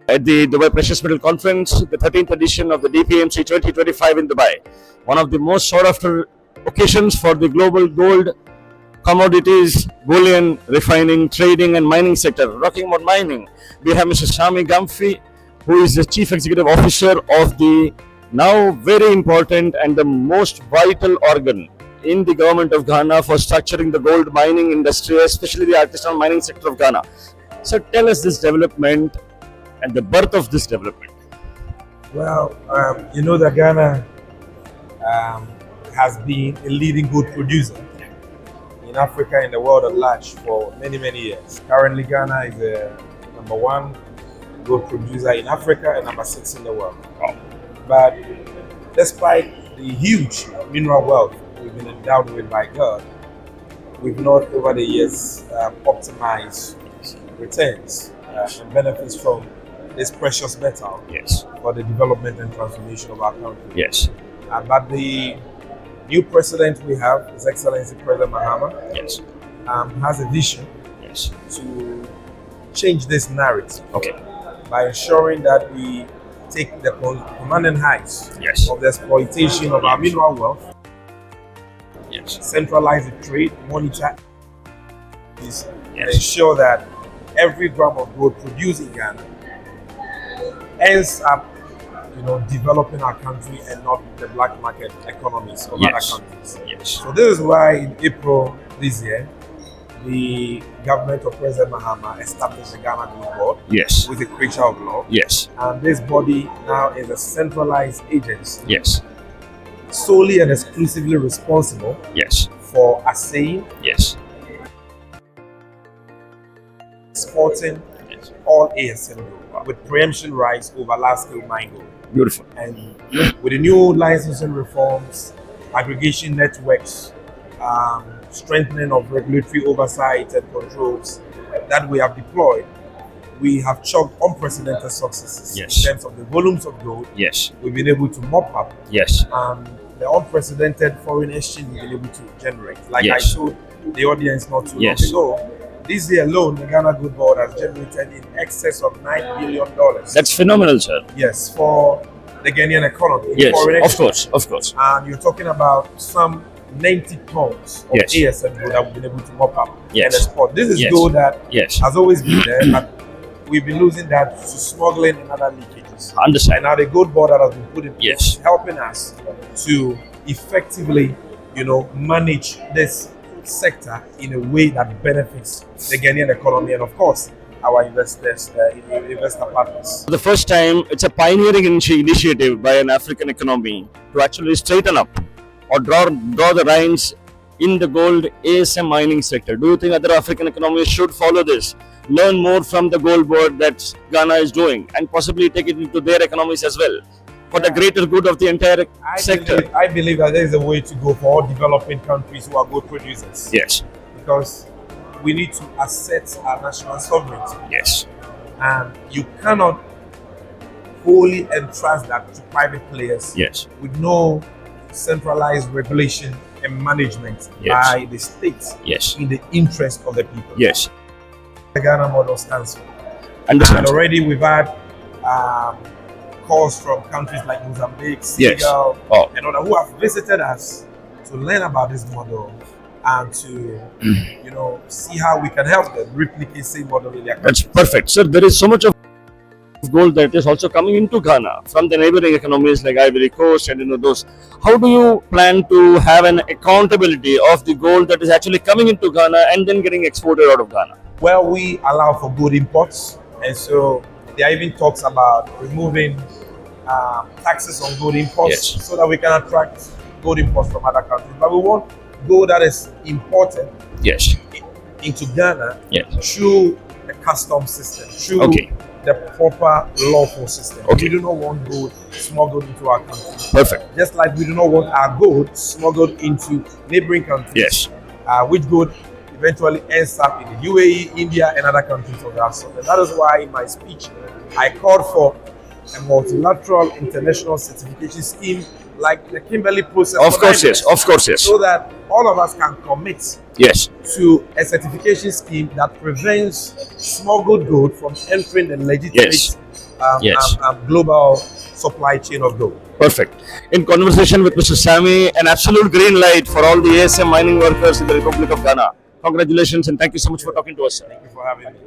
at the Dubai Precious Metal Conference, the 13th edition of the DPMC 2025 in Dubai. One of the most sought after occasions for the global gold, commodities, bullion, refining, trading and mining sector. Talking about mining, we have Mr. Sammy Gyamfi, who is the Chief Executive Officer of the now very important and the most vital organ in the government of Ghana for structuring the gold mining industry, especially the artisanal mining sector of Ghana. So tell us this development and the birth of this development. Well, you know that Ghana has been a leading gold producer in Africa and the world at large for many, many years. Currently, Ghana is the #1 gold producer in Africa and #6 in the world. But despite the huge mineral wealth we've been endowed with by God, we've not over the years optimized returns and benefits from this precious metal for the development and transformation of our country. Yes. But the new president we have, His Excellency President Mahama, has a vision to change this narrative by ensuring that we take the commanding heights of the exploitation of our mineral wealth, centralize the trade, monitor, and ensure that every gram of gold produced in Ghana ends up, developing our country and not the black market economies of other countries. So this is why in April this year, the government of President Mahama established the Ghana GoldBod with the creature of law. And this body now is a centralized agency solely and exclusively responsible for assaying, exporting all ASM gold with preemption rights over large-scale mine gold. Beautiful. And with the new licensing reforms, aggregation networks, strengthening of regulatory oversight and controls that we have deployed, we have chalked unprecedented successes in terms of the volumes of gold we've been able to mop up, the unprecedented foreign exchange we've been able to generate. Like I told the audience not too long ago, this year alone, the Ghana GoldBod has generated in excess of $9 billion. That's phenomenal, sir. Yes, for the Ghanaian economy. Yes, of course. And you're talking about some 90 tons of ASM gold that we've been able to mop up and export. This is gold that has always been there, but we've been losing that to smuggling and other leakages. Understand. And now the GoldBod that has been put in place, helping us to effectively, manage this sector in a way that benefits the Ghanaian economy and, of course, our investors, investor partners. For the first time, it's a pioneering initiative by an African economy to actually straighten up or draw the lines in the gold ASM mining sector. Do you think other African economies should follow this, learn more from the GoldBod that Ghana is doing, and possibly take it into their economies as well, for the greater good of the entire sector? I believe that there is a way to go for all developing countries who are gold producers. Because we need to assert our national sovereignty. And you cannot wholly entrust that to private players with no centralized regulation and management by the state in the interest of the people. The Ghana model stands for. And already we've had calls from countries like Mozambique, Senegal, and others who have visited us to learn about this model and to see how we can help them replicate same model in their countries. That's perfect. Sir, there is so much of gold that is also coming into Ghana from the neighboring economies like Ivory Coast and those. How do you plan to have an accountability of the gold that is actually coming into Ghana and then getting exported out of Ghana? Well, we allow for gold imports, and so there are even talks about removing taxes on gold imports so that we can attract gold imports from other countries. But we want gold that is imported into Ghana through the customs system, through the proper lawful system. We do not want gold smuggled into our country. Just like we do not want our gold smuggled into neighboring countries, which gold eventually ends up in the UAE, India, and other countries of that sort. And that is why in my speech I called for a multilateral international certification scheme like the Kimberley process. Of for course, diamonds, yes. Of course, yes. So that all of us can commit Yes. to a certification scheme that prevents smuggled gold from entering the legitimate Yes. Yes. global supply chain of gold. Perfect. In conversation with Mr. Sammy, an absolute green light for all the ASM mining workers in the Republic of Ghana. Congratulations and thank you so much for talking to us, sir. Thank you for having me.